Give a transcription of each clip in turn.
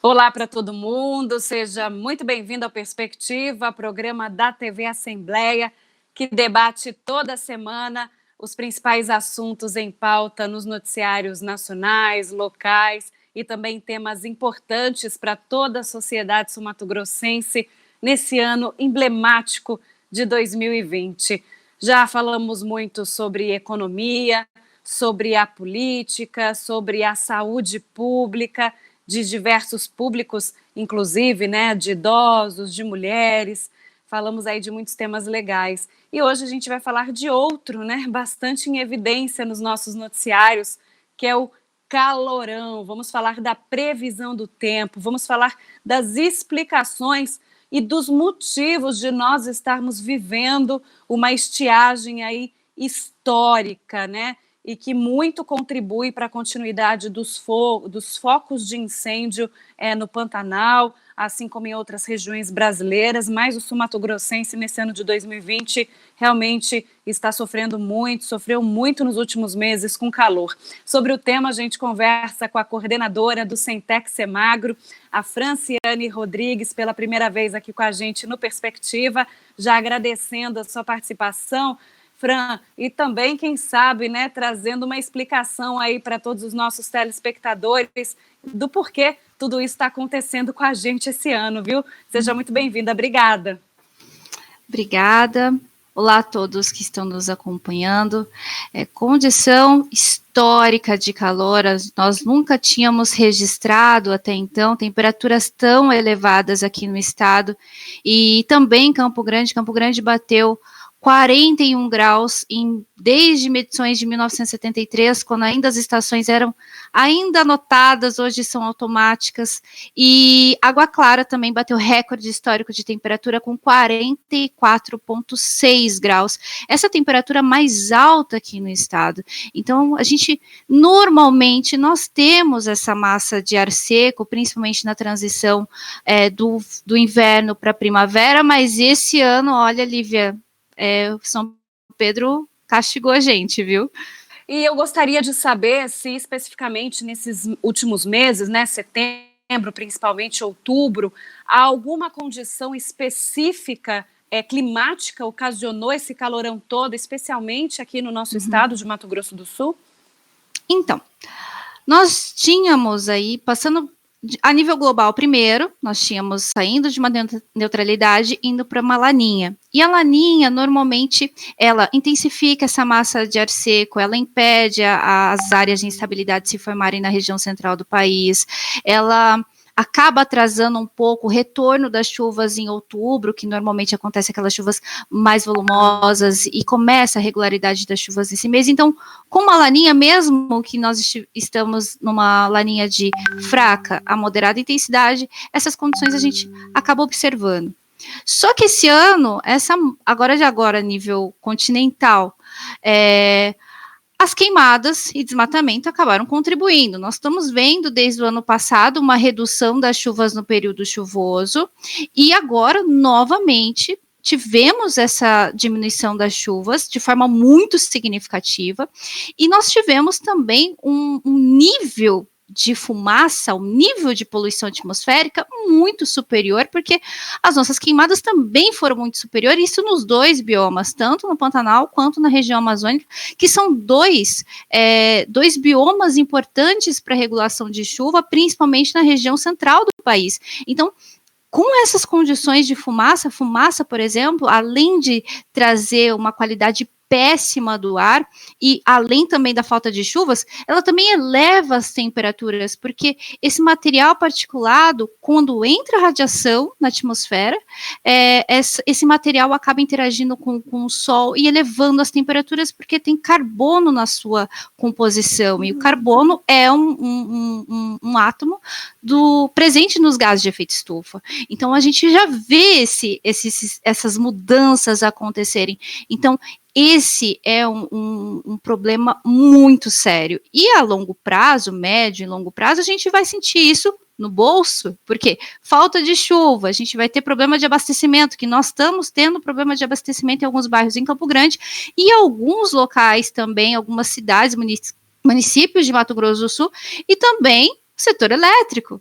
Olá para todo mundo, seja muito bem-vindo ao Perspectiva, programa da TV Assembleia, que debate toda semana os principais assuntos em pauta nos noticiários nacionais, locais e também temas importantes para toda a sociedade sul-mato-grossense nesse ano emblemático de 2020. Já falamos muito sobre economia, sobre a política, sobre a saúde pública, de diversos públicos, inclusive, né, de idosos, de mulheres, falamos aí de muitos temas legais. E hoje a gente vai falar de outro, né, bastante em evidência nos nossos noticiários, que é o calorão. Vamos falar da previsão do tempo, vamos falar das explicações e dos motivos de nós estarmos vivendo uma estiagem aí histórica, né? E que muito contribui para a continuidade dos focos de incêndio no Pantanal, assim como em outras regiões brasileiras, mas o sul-mato-grossense nesse ano de 2020 realmente está sofrendo muito, sofreu muito nos últimos meses com calor. Sobre o tema, a gente conversa com a coordenadora do Centex Semagro, a Franciane Rodrigues, pela primeira vez aqui com a gente no Perspectiva, já agradecendo a sua participação, Fran, e também, quem sabe, né, trazendo uma explicação aí para todos os nossos telespectadores do porquê tudo isso está acontecendo com a gente esse ano, viu? Seja muito bem-vinda, obrigada. Obrigada. Olá a todos que estão nos acompanhando. Condição histórica de calor, nós nunca tínhamos registrado até então temperaturas tão elevadas aqui no estado, e também Campo Grande bateu 41 graus desde medições de 1973, quando ainda as estações eram ainda anotadas, hoje são automáticas, e Água Clara também bateu recorde histórico de temperatura com 44,6 graus, essa temperatura mais alta aqui no estado. Então, normalmente, nós temos essa massa de ar seco, principalmente na transição do inverno para a primavera, mas esse ano, olha, Lívia, São Pedro castigou a gente, viu? E eu gostaria de saber se especificamente nesses últimos meses, né, setembro, principalmente outubro, alguma condição específica climática ocasionou esse calorão todo, especialmente aqui no nosso estado de Mato Grosso do Sul? Então, nós tínhamos aí, passando a nível global primeiro, nós tínhamos saindo de uma neutralidade, indo para uma laninha. E a laninha, normalmente, ela intensifica essa massa de ar seco, ela impede as áreas de instabilidade se formarem na região central do país, ela acaba atrasando um pouco o retorno das chuvas em outubro, que normalmente acontece aquelas chuvas mais volumosas, e começa a regularidade das chuvas nesse mês. Então, com uma laninha, mesmo que nós estamos numa laninha de fraca a moderada intensidade, essas condições a gente acaba observando. Só que esse ano, agora a nível continental, as queimadas e desmatamento acabaram contribuindo. Nós estamos vendo desde o ano passado uma redução das chuvas no período chuvoso, e agora, novamente, tivemos essa diminuição das chuvas de forma muito significativa, e nós tivemos também um nível de fumaça, um nível de poluição atmosférica muito superior, porque as nossas queimadas também foram muito superiores, isso nos dois biomas, tanto no Pantanal quanto na região amazônica, que são dois biomas importantes para a regulação de chuva, principalmente na região central do país. Então, com essas condições de fumaça, por exemplo, além de trazer uma qualidade péssima do ar, e além também da falta de chuvas, ela também eleva as temperaturas, porque esse material particulado, quando entra radiação na atmosfera, esse material acaba interagindo com o sol e elevando as temperaturas, porque tem carbono na sua composição, e o carbono é um átomo presente nos gases de efeito estufa. Então, a gente já vê essas mudanças acontecerem. Então, esse é um problema muito sério. E a longo prazo, médio e longo prazo, a gente vai sentir isso no bolso, porque falta de chuva, a gente vai ter problema de abastecimento, que nós estamos tendo problema de abastecimento em alguns bairros em Campo Grande, e alguns locais também, algumas cidades, municípios de Mato Grosso do Sul, e também setor elétrico.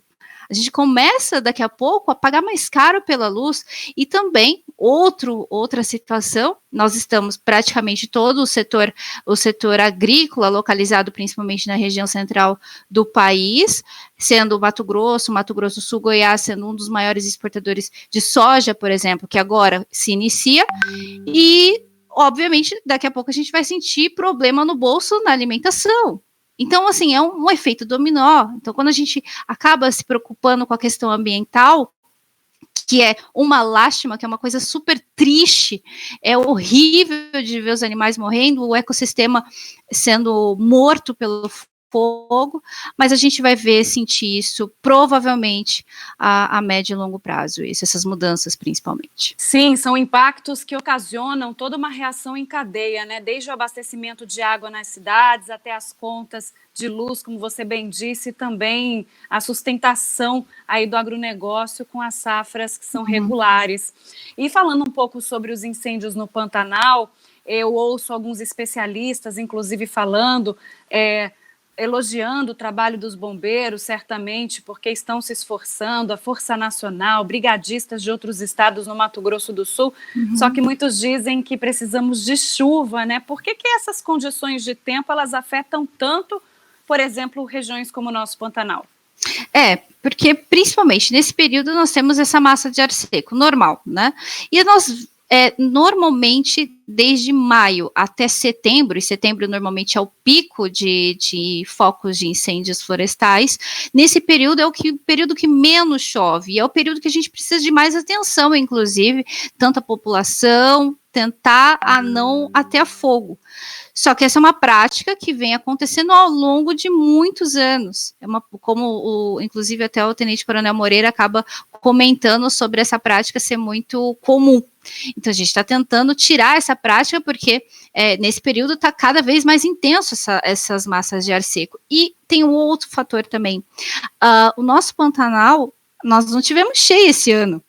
A gente começa daqui a pouco a pagar mais caro pela luz. E também outra situação, nós estamos praticamente todo o setor agrícola localizado principalmente na região central do país, sendo Mato Grosso do Sul, Goiás sendo um dos maiores exportadores de soja, por exemplo, que agora se inicia, e obviamente daqui a pouco a gente vai sentir problema no bolso na alimentação. Então, assim, é um efeito dominó. Então, quando a gente acaba se preocupando com a questão ambiental, que é uma lástima, que é uma coisa super triste, é horrível de ver os animais morrendo, o ecossistema sendo morto pelo fogo, mas a gente vai ver, sentir isso provavelmente a médio e longo prazo, essas mudanças principalmente. Sim, são impactos que ocasionam toda uma reação em cadeia, né? Desde o abastecimento de água nas cidades até as contas de luz, como você bem disse, e também a sustentação aí do agronegócio com as safras que são regulares. E falando um pouco sobre os incêndios no Pantanal, eu ouço alguns especialistas, inclusive falando, elogiando o trabalho dos bombeiros, certamente, porque estão se esforçando, a Força Nacional, brigadistas de outros estados no Mato Grosso do Sul, só que muitos dizem que precisamos de chuva, né? Por que essas condições de tempo, elas afetam tanto, por exemplo, regiões como o nosso Pantanal? Porque principalmente nesse período nós temos essa massa de ar seco normal, né? E nós normalmente desde maio até setembro, e setembro normalmente é o pico de focos de incêndios florestais, nesse período é o período que menos chove, e é o período que a gente precisa de mais atenção, inclusive, tanto a população, tentar a não ater fogo. Só que essa é uma prática que vem acontecendo ao longo de muitos anos. Inclusive até o Tenente Coronel Moreira acaba comentando sobre essa prática ser muito comum. Então a gente está tentando tirar essa prática porque nesse período está cada vez mais intenso essas massas de ar seco. E tem um outro fator também. O nosso Pantanal, nós não tivemos cheia esse ano.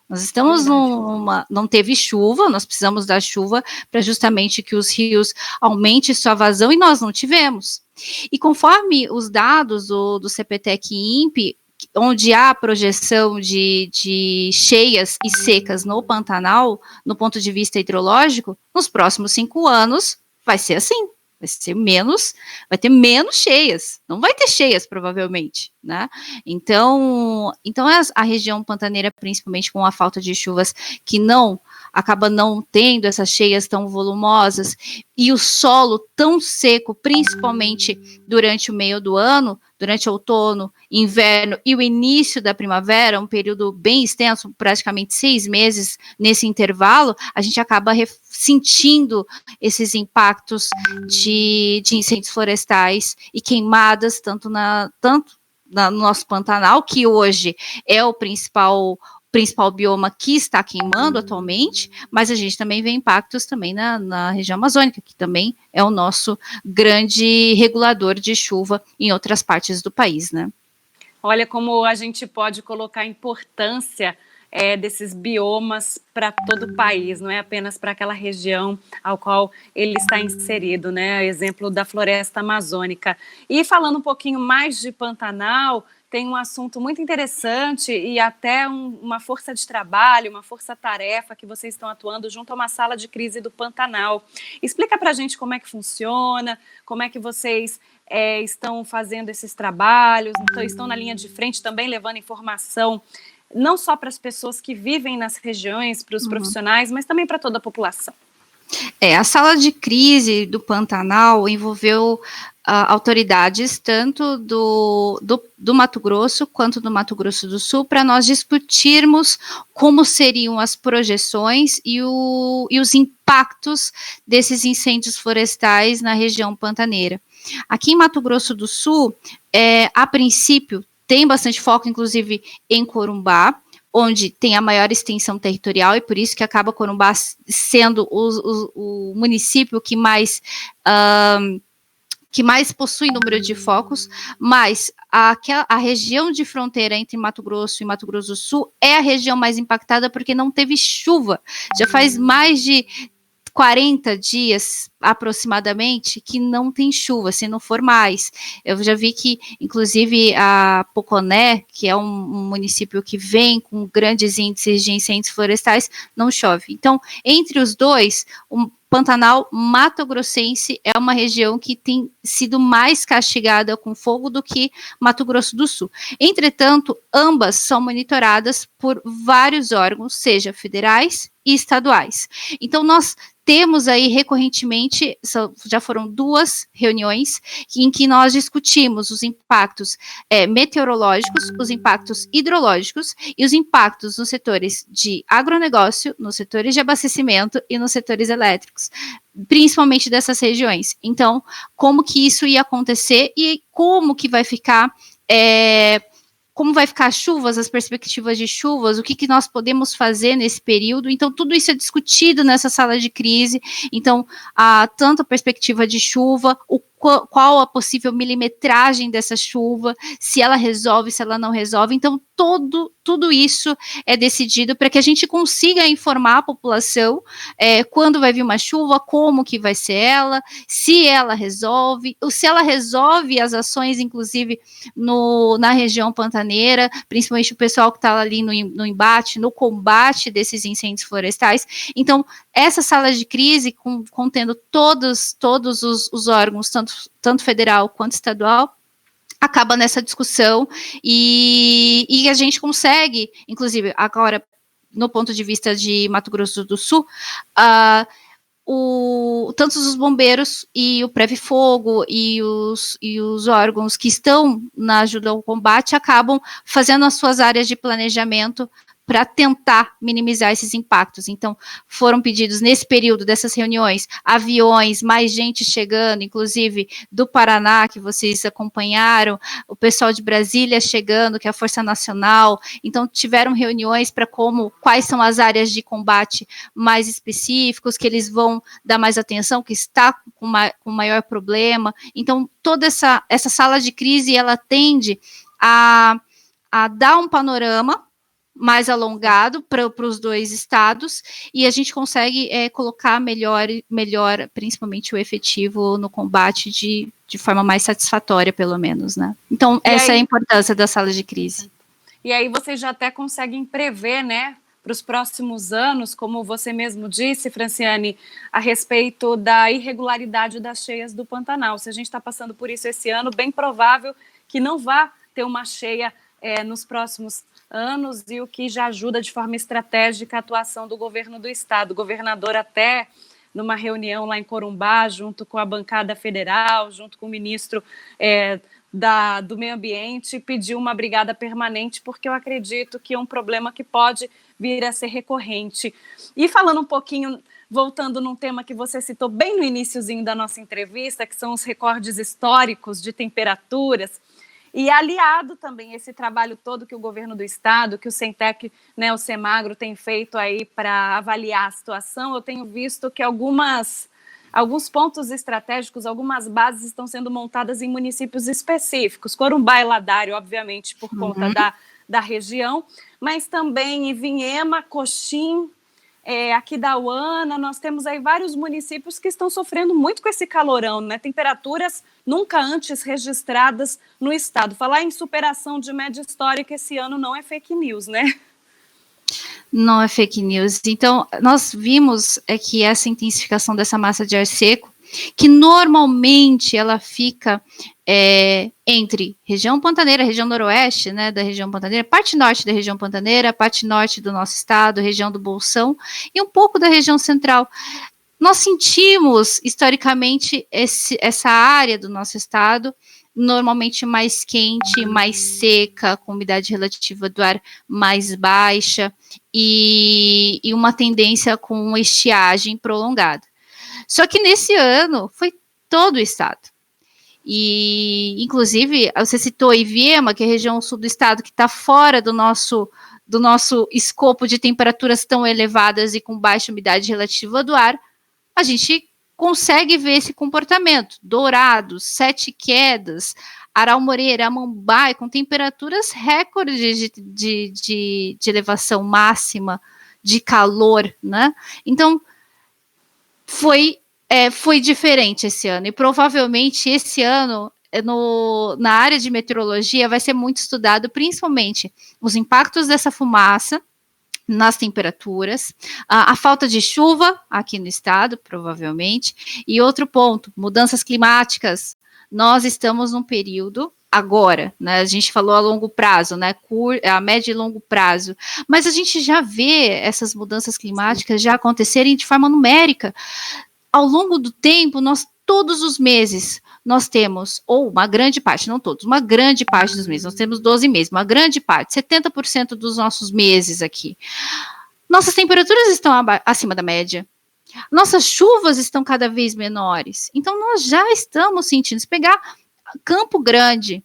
Nós estamos não teve chuva, nós precisamos da chuva para justamente que os rios aumentem sua vazão e nós não tivemos. E conforme os dados do CPTEC e INPE, onde há projeção de cheias e secas no Pantanal, no ponto de vista hidrológico, nos próximos 5 anos vai ser assim. Vai ter menos cheias, não vai ter cheias provavelmente, né? Então a região pantaneira, principalmente com a falta de chuvas, que acaba não tendo essas cheias tão volumosas, e o solo tão seco, principalmente durante o meio do ano, durante outono, inverno e o início da primavera, um período bem extenso, praticamente 6 meses nesse intervalo, a gente acaba sentindo esses impactos de incêndios florestais e queimadas, tanto no nosso Pantanal, que hoje é o principal bioma que está queimando atualmente, mas a gente também vê impactos também na região amazônica, que também é o nosso grande regulador de chuva em outras partes do país, né? Olha como a gente pode colocar a importância desses biomas para todo o país, não é apenas para aquela região ao qual ele está inserido, né? Exemplo da floresta amazônica. E falando um pouquinho mais de Pantanal, tem um assunto muito interessante e até uma força de trabalho, uma força-tarefa que vocês estão atuando junto a uma sala de crise do Pantanal. Explica para a gente como é que funciona, como é que vocês estão fazendo esses trabalhos, então, estão na linha de frente também levando informação, não só para as pessoas que vivem nas regiões, para os profissionais, mas também para toda a população. A sala de crise do Pantanal envolveu autoridades tanto do Mato Grosso quanto do Mato Grosso do Sul para nós discutirmos como seriam as projeções e os impactos desses incêndios florestais na região pantaneira. Aqui em Mato Grosso do Sul, a princípio, tem bastante foco, inclusive, em Corumbá, onde tem a maior extensão territorial, e por isso que acaba Corumbá sendo o município que mais possui número de focos, mas a região de fronteira entre Mato Grosso e Mato Grosso do Sul é a região mais impactada porque não teve chuva. Já faz mais de 40 dias aproximadamente que não tem chuva, se não for mais. Eu já vi que, inclusive, a Poconé, que é um município que vem com grandes índices de incêndios florestais, não chove. Então, entre os dois, o Pantanal Mato Grossense é uma região que tem sido mais castigada com fogo do que Mato Grosso do Sul. Entretanto, ambas são monitoradas por vários órgãos, seja federais e estaduais. Então, nós temos aí recorrentemente, já foram 2 reuniões em que nós discutimos os impactos meteorológicos, os impactos hidrológicos e os impactos nos setores de agronegócio, nos setores de abastecimento e nos setores elétricos, principalmente dessas regiões. Então, como que isso ia acontecer e como que vai ficar como vai ficar as chuvas, as perspectivas de chuvas, o que nós podemos fazer nesse período. Então, tudo isso é discutido nessa sala de crise. Então, tanto a perspectiva de chuva, qual a possível milimetragem dessa chuva, se ela resolve, se ela não resolve. Então, tudo isso é decidido para que a gente consiga informar a população quando vai vir uma chuva, como que vai ser ela, se ela resolve, ou se ela resolve as ações, inclusive, na região pantaneira, principalmente o pessoal que está ali no embate, no combate desses incêndios florestais. Então, essa sala de crise, contendo todos os órgãos, tanto federal quanto estadual, acaba nessa discussão e a gente consegue, inclusive, agora, no ponto de vista de Mato Grosso do Sul, tanto os bombeiros e o Preve-Fogo e os órgãos que estão na ajuda ao combate acabam fazendo as suas áreas de planejamento para tentar minimizar esses impactos. Então, foram pedidos nesse período dessas reuniões, aviões, mais gente chegando, inclusive do Paraná, que vocês acompanharam, o pessoal de Brasília chegando, que é a Força Nacional. Então, tiveram reuniões para quais são as áreas de combate mais específicos, que eles vão dar mais atenção, que está com maior problema. Então, toda essa sala de crise, ela tende a dar um panorama mais alongado para os 2 estados, e a gente consegue colocar melhor, principalmente o efetivo no combate de forma mais satisfatória, pelo menos, né? Então, essa é a importância da sala de crise. E aí vocês já até conseguem prever, né, para os próximos anos, como você mesmo disse, Franciane, a respeito da irregularidade das cheias do Pantanal. Se a gente está passando por isso esse ano, bem provável que não vá ter uma cheia nos próximos anos, e o que já ajuda de forma estratégica a atuação do governo do estado. O governador até, numa reunião lá em Corumbá, junto com a bancada federal, junto com o ministro do meio ambiente, pediu uma brigada permanente, porque eu acredito que é um problema que pode vir a ser recorrente. E falando um pouquinho, voltando num tema que você citou bem no iniciozinho da nossa entrevista, que são os recordes históricos de temperaturas, e aliado também esse trabalho todo que o governo do estado, que o Centec, né, o Semagro tem feito aí para avaliar a situação, eu tenho visto que alguns pontos estratégicos, algumas bases estão sendo montadas em municípios específicos, Corumbá e Ladário, obviamente, por conta da região, mas também em Vinhema, Coxim, Aquidauana, nós temos aí vários municípios que estão sofrendo muito com esse calorão, né? Temperaturas nunca antes registradas no estado. Falar em superação de média histórica esse ano não é fake news, né? Não é fake news. Então, nós vimos que essa intensificação dessa massa de ar seco, que normalmente ela fica entre região pantaneira, região noroeste, né, da região pantaneira, parte norte da região pantaneira, parte norte do nosso estado, região do Bolsão, e um pouco da região central. Nós sentimos, historicamente, essa área do nosso estado normalmente mais quente, mais seca, com umidade relativa do ar mais baixa, e uma tendência com uma estiagem prolongada. Só que nesse ano foi todo o estado. E, inclusive, você citou Iviema, que é a região sul do estado, que está fora do nosso escopo de temperaturas tão elevadas e com baixa umidade relativa do ar. A gente consegue ver esse comportamento. Dourados, Sete Quedas, Aral Moreira, Amambai, com temperaturas recordes de elevação máxima, de calor, né? Então, foi diferente esse ano, e provavelmente esse ano, na área de meteorologia, vai ser muito estudado, principalmente, os impactos dessa fumaça nas temperaturas, a falta de chuva aqui no estado, provavelmente, e outro ponto, mudanças climáticas. Nós estamos num período agora, né? A gente falou a longo prazo, né? A médio e longo prazo, mas a gente já vê essas mudanças climáticas já acontecerem de forma numérica. Ao longo do tempo, todos os meses, nós temos, ou uma grande parte, não todos, uma grande parte dos meses, nós temos 12 meses, uma grande parte, 70% dos nossos meses aqui. Nossas temperaturas estão acima da média. Nossas chuvas estão cada vez menores. Então, nós já estamos sentindo. Se pegar Campo Grande,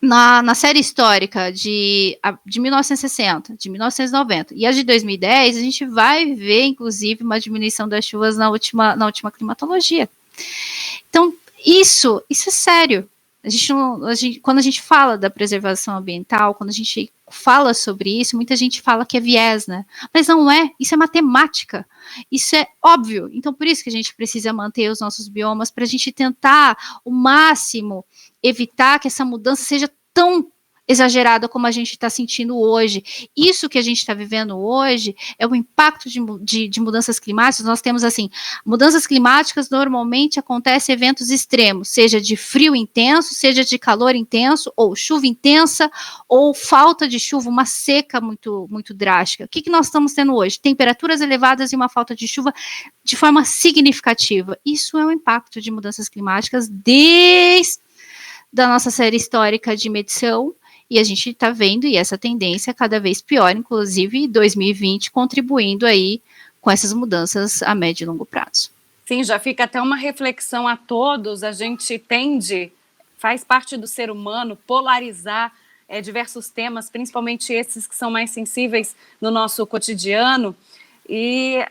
na série histórica de 1960, de 1990 e a de 2010, a gente vai ver, inclusive, uma diminuição das chuvas na última climatologia. Então, isso é sério. Quando a gente fala da preservação ambiental, quando a gente fala sobre isso, muita gente fala que é viés, né? Mas não é, isso é matemática, isso é óbvio. Então, por isso que a gente precisa manter os nossos biomas, para a gente tentar, o máximo, evitar que essa mudança seja tão exagerada como a gente está sentindo hoje. Isso que a gente está vivendo hoje é o impacto de mudanças climáticas. Nós temos, assim, mudanças climáticas normalmente acontecem eventos extremos, seja de frio intenso, seja de calor intenso, ou chuva intensa, ou falta de chuva, uma seca muito, muito drástica. O que nós estamos tendo hoje? Temperaturas elevadas e uma falta de chuva de forma significativa. Isso é o impacto de mudanças climáticas desde da nossa série histórica de medição, e a gente está vendo, e essa tendência é cada vez pior, inclusive 2020 contribuindo aí com essas mudanças a médio e longo prazo. Sim, já fica até uma reflexão a todos, a gente tende, faz parte do ser humano, polarizar diversos temas, principalmente esses que são mais sensíveis no nosso cotidiano, e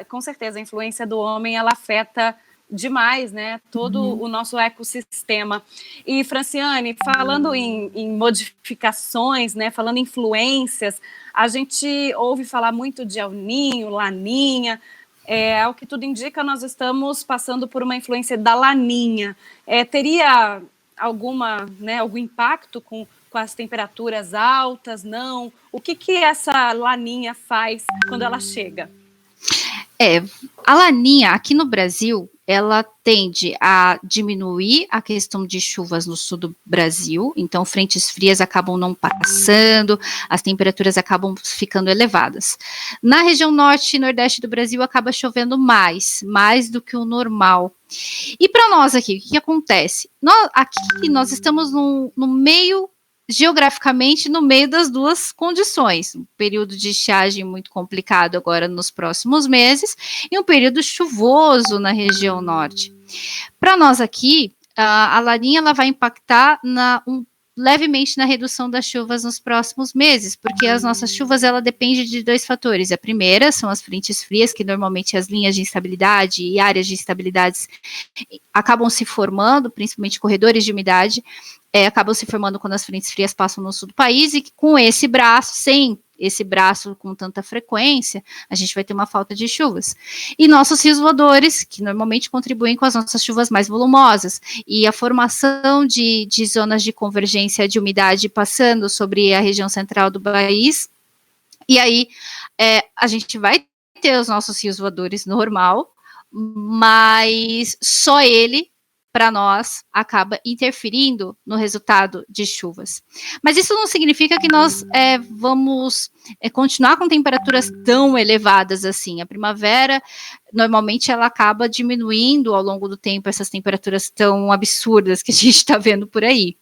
com certeza a influência do homem, ela afeta demais, né, todo o nosso ecossistema. E, Franciane, falando em modificações, né, falando em influências, a gente ouve falar muito de El Niño, Laninha, ao que tudo indica, nós estamos passando por uma influência da Laninha. Teria algum impacto com as temperaturas altas? Não? O que essa Laninha faz quando ela chega? A Laninha, aqui no Brasil, ela tende a diminuir a questão de chuvas no sul do Brasil, então frentes frias acabam não passando, as temperaturas acabam ficando elevadas. Na região norte e nordeste do Brasil acaba chovendo mais do que o normal. E para nós aqui, o que acontece? Nós estamos no meio, geograficamente, no meio das duas condições, um período de estiagem muito complicado agora nos próximos meses e um período chuvoso na região norte. Para nós aqui, a Laninha ela vai impactar levemente na redução das chuvas nos próximos meses, porque as nossas chuvas ela depende de dois fatores. A primeira são as frentes frias, que normalmente as linhas de instabilidade e áreas de instabilidades acabam se formando, principalmente corredores de umidade, acabam se formando quando as frentes frias passam no sul do país, e com esse braço, sem esse braço com tanta frequência, a gente vai ter uma falta de chuvas. E nossos rios voadores, que normalmente contribuem com as nossas chuvas mais volumosas, e a formação de zonas de convergência de umidade passando sobre a região central do país, e aí a gente vai ter os nossos rios voadores normal, mas só ele, para nós, acaba interferindo no resultado de chuvas. Mas isso não significa que nós vamos continuar com temperaturas tão elevadas assim. A primavera, normalmente, ela acaba diminuindo ao longo do tempo essas temperaturas tão absurdas que a gente está vendo por aí.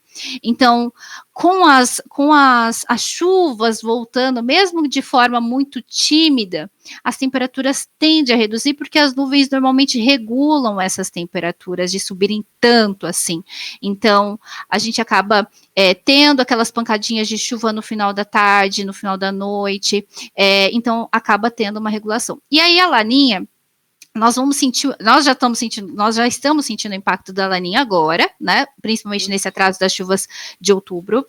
Então, com as chuvas voltando, mesmo de forma muito tímida, as temperaturas tendem a reduzir, porque as nuvens normalmente regulam essas temperaturas de subirem tanto assim. Então, a gente acaba tendo aquelas pancadinhas de chuva no final da tarde, no final da noite, então acaba tendo uma regulação. E aí a Laninha, nós já estamos sentindo o impacto da laninha agora, né? Principalmente nesse atraso das chuvas de outubro.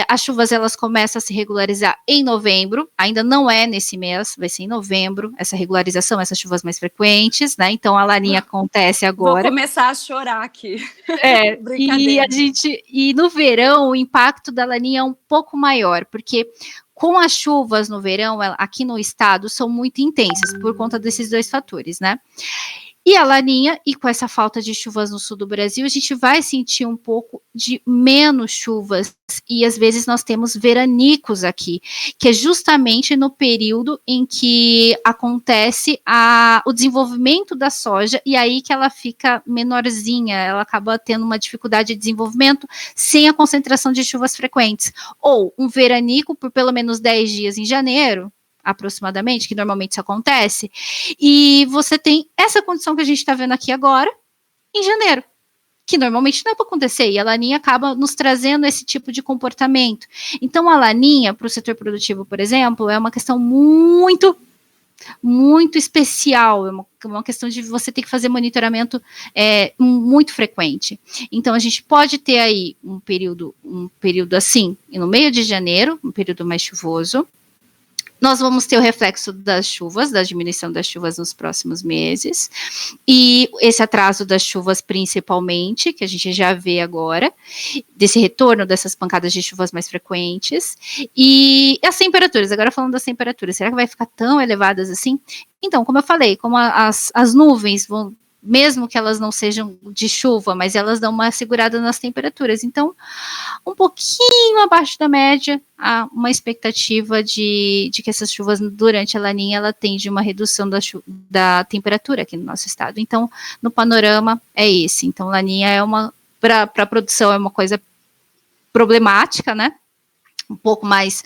As chuvas elas começam a se regularizar em novembro, ainda não é nesse mês, vai ser em novembro, essa regularização, essas chuvas mais frequentes, né? Então a laninha acontece agora. Vou começar a chorar aqui. E no verão o impacto da laninha é um pouco maior, porque com as chuvas no verão, aqui no estado, são muito intensas, por conta desses dois fatores, né? E a laninha, e com essa falta de chuvas no sul do Brasil, a gente vai sentir um pouco de menos chuvas, e às vezes nós temos veranicos aqui, que é justamente no período em que acontece o desenvolvimento da soja, e aí que ela fica menorzinha, ela acaba tendo uma dificuldade de desenvolvimento sem a concentração de chuvas frequentes. Ou um veranico por pelo menos 10 dias em janeiro, aproximadamente, que normalmente isso acontece, e você tem essa condição que a gente está vendo aqui agora, em janeiro, que normalmente não é para acontecer, e a laninha acaba nos trazendo esse tipo de comportamento. Então, a laninha, para o setor produtivo, por exemplo, é uma questão muito especial, é uma questão de você ter que fazer monitoramento muito frequente. Então, a gente pode ter aí um período assim, no meio de janeiro, um período mais chuvoso. Nós vamos ter o reflexo das chuvas, da diminuição das chuvas nos próximos meses, e esse atraso das chuvas principalmente, que a gente já vê agora, desse retorno dessas pancadas de chuvas mais frequentes, e as temperaturas, agora falando das temperaturas, será que vai ficar tão elevadas assim? Então, como eu falei, como as nuvens vão, mesmo que elas não sejam de chuva, mas elas dão uma segurada nas temperaturas, então, um pouquinho abaixo da média, há uma expectativa de que essas chuvas durante a laninha, ela tende uma redução da temperatura aqui no nosso estado. Então, no panorama, é esse. Então, laninha para a produção, é uma coisa problemática, né? Um pouco mais,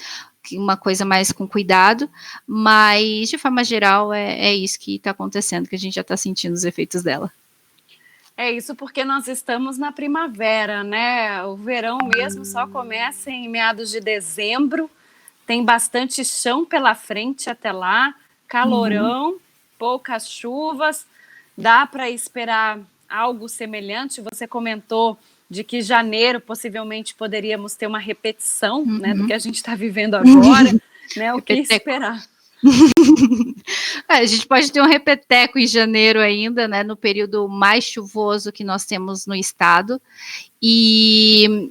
uma coisa mais com cuidado, mas, de forma geral, é isso que está acontecendo, que a gente já está sentindo os efeitos dela. É isso porque nós estamos na primavera, né? O verão mesmo só começa em meados de dezembro, tem bastante chão pela frente até lá, calorão, poucas chuvas, dá para esperar algo semelhante. Você comentou de que janeiro possivelmente poderíamos ter uma repetição, né, do que a gente está vivendo agora, né? O que esperar? A gente pode ter um repeteco em janeiro ainda, né, no período mais chuvoso que nós temos no estado, e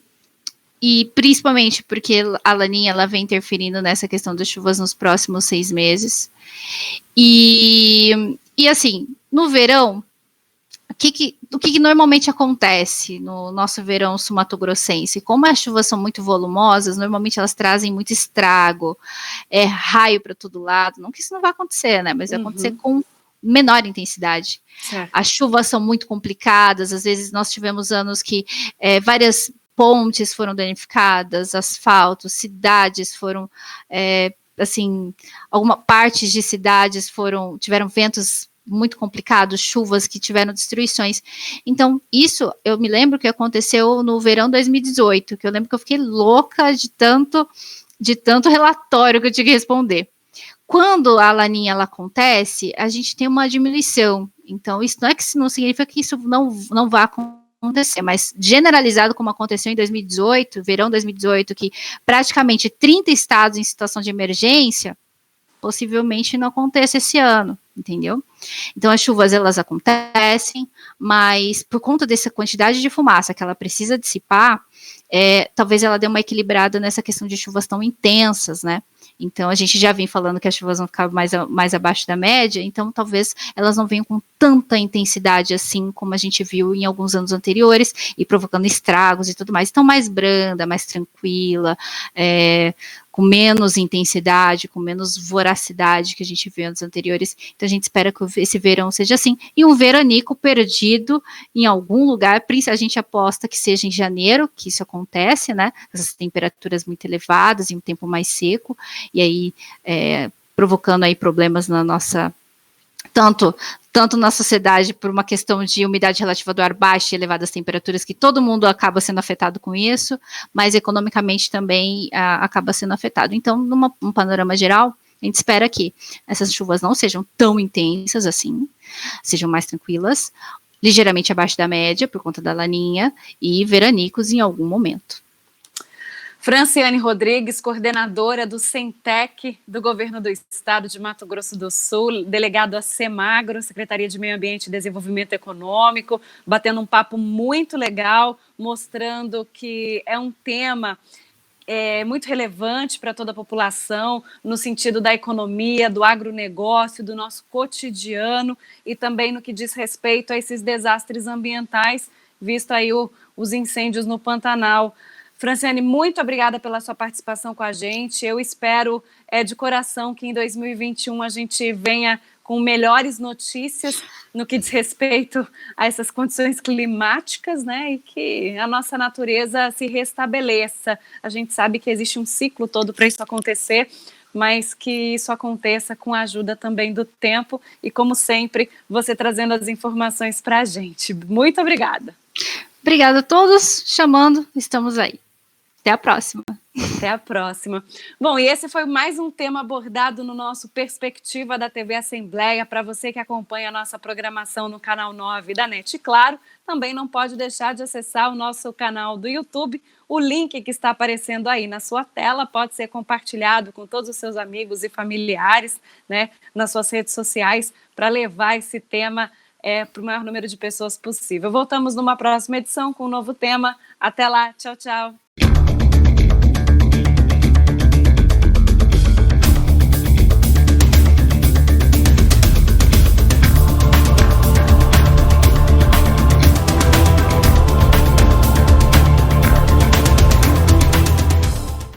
principalmente porque a laninha ela vem interferindo nessa questão das chuvas nos próximos 6 meses, e assim, no verão, o que normalmente acontece no nosso verão sul-mato-grossense? Como as chuvas são muito volumosas, normalmente elas trazem muito estrago, raio para todo lado. Não que isso não vai acontecer, né? Mas vai acontecer com menor intensidade. Certo. As chuvas são muito complicadas, às vezes nós tivemos anos que várias pontes foram danificadas, asfaltos, cidades foram, partes de cidades tiveram ventos muito complicado, chuvas que tiveram destruições. Então, isso eu me lembro que aconteceu no verão 2018, que eu lembro que eu fiquei louca de tanto relatório que eu tinha que responder. Quando a laninha ela acontece, a gente tem uma diminuição. Então, isso não significa que isso não vá acontecer, mas generalizado como aconteceu em 2018, verão 2018, que praticamente 30 estados em situação de emergência, possivelmente não aconteça esse ano, entendeu? Então, as chuvas, elas acontecem, mas por conta dessa quantidade de fumaça que ela precisa dissipar, talvez ela dê uma equilibrada nessa questão de chuvas tão intensas, né? Então, a gente já vem falando que as chuvas vão ficar mais abaixo da média, então talvez elas não venham com tanta intensidade assim como a gente viu em alguns anos anteriores, e provocando estragos e tudo mais. Então, mais branda, mais tranquila, com menos intensidade, com menos voracidade que a gente viu anos anteriores. Então, a gente espera que esse verão seja assim. E um veranico perdido em algum lugar, a gente aposta que seja em janeiro, que isso acontece, né? Essas temperaturas muito elevadas e um tempo mais seco, e aí provocando aí problemas na nossa, tanto na sociedade por uma questão de umidade relativa do ar baixa e elevadas temperaturas, que todo mundo acaba sendo afetado com isso, mas economicamente também acaba sendo afetado. Então, num panorama geral, A gente espera que essas chuvas não sejam tão intensas assim, sejam mais tranquilas, ligeiramente abaixo da média por conta da laninha e veranicos em algum momento. Franciane Rodrigues, coordenadora do Centec do Governo do Estado de Mato Grosso do Sul, delegado a Semagro, Secretaria de Meio Ambiente e Desenvolvimento Econômico, batendo um papo muito legal, mostrando que é um tema muito relevante para toda a população, no sentido da economia, do agronegócio, do nosso cotidiano e também no que diz respeito a esses desastres ambientais, visto aí os incêndios no Pantanal. Franciane, muito obrigada pela sua participação com a gente. Eu espero de coração que em 2021 a gente venha com melhores notícias no que diz respeito a essas condições climáticas, né? E que a nossa natureza se restabeleça. A gente sabe que existe um ciclo todo para isso acontecer, mas que isso aconteça com a ajuda também do tempo e, como sempre, você trazendo as informações para a gente. Muito obrigada. Obrigada a todos. Chamando, estamos aí. Até a próxima. Até a próxima. Bom, e esse foi mais um tema abordado no nosso Perspectiva da TV Assembleia. Para você que acompanha a nossa programação no canal 9 da NET, claro, também não pode deixar de acessar o nosso canal do YouTube. O link que está aparecendo aí na sua tela pode ser compartilhado com todos os seus amigos e familiares, né, nas suas redes sociais, para levar esse tema para o maior número de pessoas possível. Voltamos numa próxima edição com um novo tema. Até lá. Tchau, tchau.